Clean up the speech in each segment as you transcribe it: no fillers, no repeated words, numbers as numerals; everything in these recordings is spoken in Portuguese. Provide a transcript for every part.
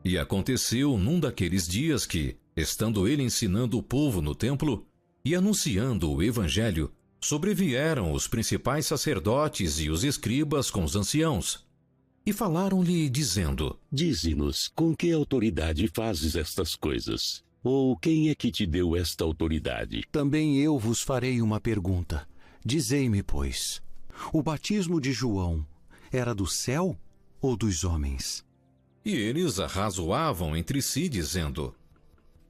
E aconteceu num daqueles dias que, estando ele ensinando o povo no templo e anunciando o evangelho, sobrevieram os principais sacerdotes e os escribas com os anciãos, e falaram-lhe, dizendo: Dize-nos, com que autoridade fazes estas coisas? Ou quem é que te deu esta autoridade? Também eu vos farei uma pergunta. Dizei-me, pois, o batismo de João era do céu ou dos homens? E eles arrazoavam entre si, dizendo: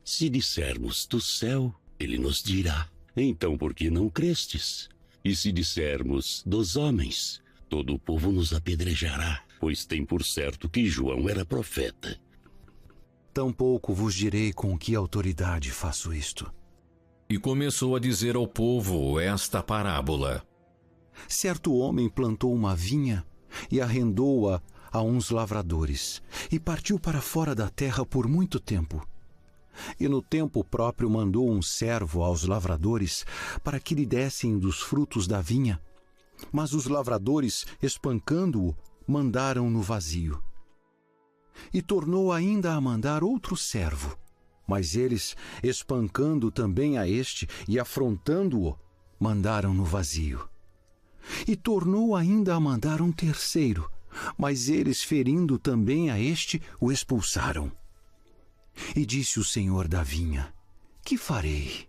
Se dissermos do céu, ele nos dirá: então por que não crestes? E se dissermos dos homens, todo o povo nos apedrejará, pois tem por certo que João era profeta. Tampouco vos direi com que autoridade faço isto. E começou a dizer ao povo esta parábola: Certo homem plantou uma vinha e arrendou-a a uns lavradores, e partiu para fora da terra por muito tempo. E no tempo próprio mandou um servo aos lavradores para que lhe dessem dos frutos da vinha. Mas os lavradores, espancando-o, mandaram-no vazio. E tornou ainda a mandar outro servo. Mas eles, espancando também a este e afrontando-o, mandaram-no vazio. E tornou ainda a mandar um terceiro, mas eles, ferindo também a este, o expulsaram. E disse o senhor da vinha: Que farei?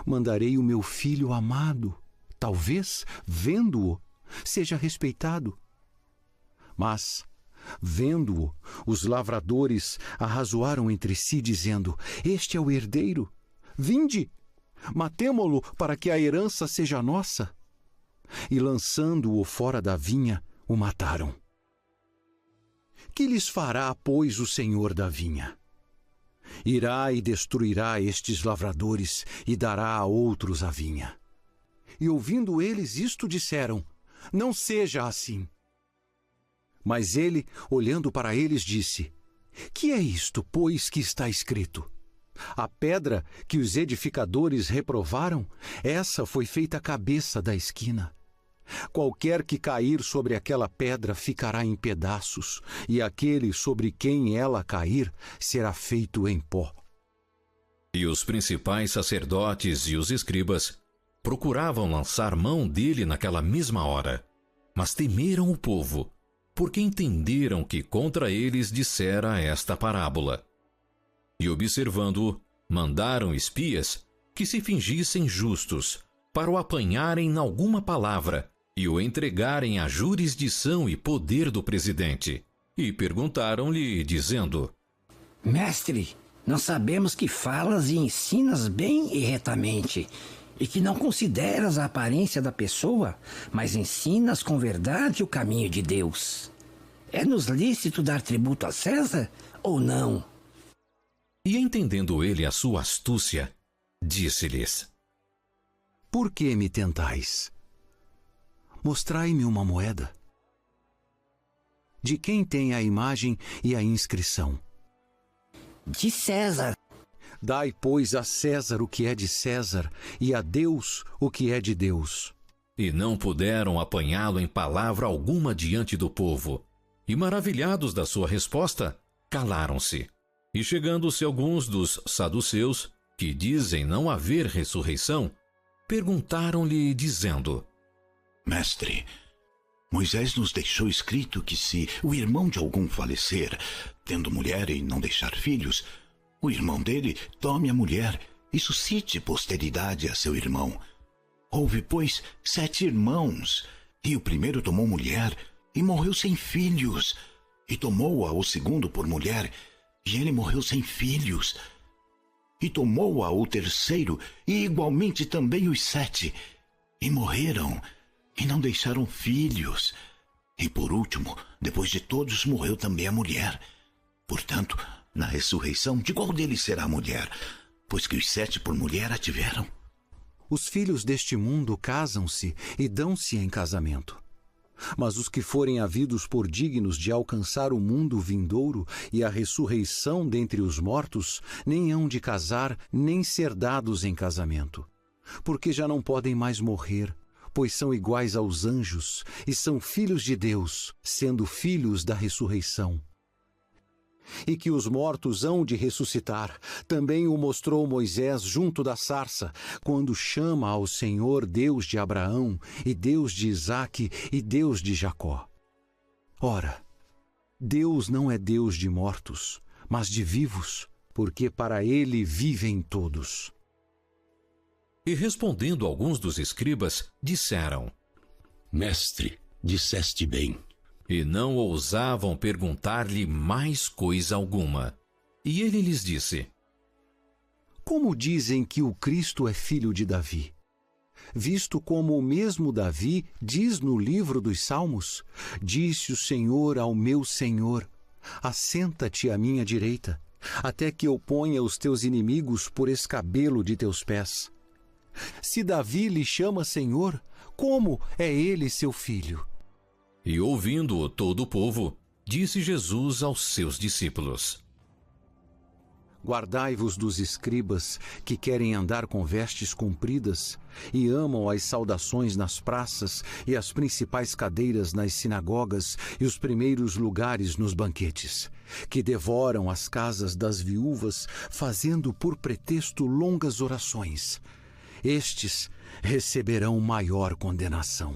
Mandarei o meu filho amado, talvez, vendo-o, seja respeitado. Mas, vendo-o, os lavradores arrazoaram entre si, dizendo: Este é o herdeiro. Vinde, matemo-lo para que a herança seja nossa. E lançando-o fora da vinha, o mataram. Que lhes fará, pois, o senhor da vinha? Irá e destruirá estes lavradores e dará a outros a vinha. E ouvindo eles isto, disseram: Não seja assim. Mas ele, olhando para eles, disse: Que é isto, pois, que está escrito? A pedra que os edificadores reprovaram, essa foi feita a cabeça da esquina. Qualquer que cair sobre aquela pedra ficará em pedaços, e aquele sobre quem ela cair será feito em pó. E os principais sacerdotes e os escribas procuravam lançar mão dele naquela mesma hora, mas temeram o povo, porque entenderam que contra eles dissera esta parábola. E observando-o, mandaram espias que se fingissem justos, para o apanharem em alguma palavra e o entregarem à jurisdição e poder do presidente. E perguntaram-lhe, dizendo: Mestre, nós sabemos que falas e ensinas bem e retamente, e que não consideras a aparência da pessoa, mas ensinas com verdade o caminho de Deus. É-nos lícito dar tributo a César ou não? E entendendo ele a sua astúcia, disse-lhes: Por que me tentais? Mostrai-me uma moeda. De quem tem a imagem e a inscrição? De César. Dai, pois, a César o que é de César, e a Deus o que é de Deus. E não puderam apanhá-lo em palavra alguma diante do povo. E maravilhados da sua resposta, calaram-se. E chegando-se alguns dos saduceus, que dizem não haver ressurreição, perguntaram-lhe, dizendo: Mestre, Moisés nos deixou escrito que se o irmão de algum falecer, tendo mulher e não deixar filhos, o irmão dele tome a mulher e suscite posteridade a seu irmão. Houve, pois, 7 irmãos, e o primeiro tomou mulher e morreu sem filhos, e tomou-a o segundo por mulher, e ele morreu sem filhos. E tomou-a o terceiro, e igualmente também os 7, e morreram, e não deixaram filhos. E por último, depois de todos, morreu também a mulher. Portanto, na ressurreição, de qual deles será a mulher? Pois que os 7 por mulher a tiveram. Os filhos deste mundo casam-se e dão-se em casamento. Mas os que forem havidos por dignos de alcançar o mundo vindouro e a ressurreição dentre os mortos, nem hão de casar, nem ser dados em casamento. Porque já não podem mais morrer, pois são iguais aos anjos e são filhos de Deus, sendo filhos da ressurreição. e que os mortos hão de ressuscitar. Também o mostrou Moisés junto da sarça, quando chama ao Senhor Deus de Abraão, e Deus de Isaque, e Deus de Jacó. Ora, Deus não é Deus de mortos, mas de vivos, porque para ele vivem todos. E respondendo alguns dos escribas, disseram: Mestre, disseste bem. E não ousavam perguntar-lhe mais coisa alguma. E ele lhes disse: Como dizem que o Cristo é filho de Davi? Visto como o mesmo Davi diz no livro dos Salmos: Disse o Senhor ao meu Senhor: Assenta-te à minha direita, até que eu ponha os teus inimigos por escabelo de teus pés. Se Davi lhe chama Senhor, como é ele seu filho? E ouvindo-o todo o povo, disse Jesus aos seus discípulos: Guardai-vos dos escribas que querem andar com vestes compridas e amam as saudações nas praças e as principais cadeiras nas sinagogas e os primeiros lugares nos banquetes, que devoram as casas das viúvas, fazendo por pretexto longas orações. Estes receberão maior condenação.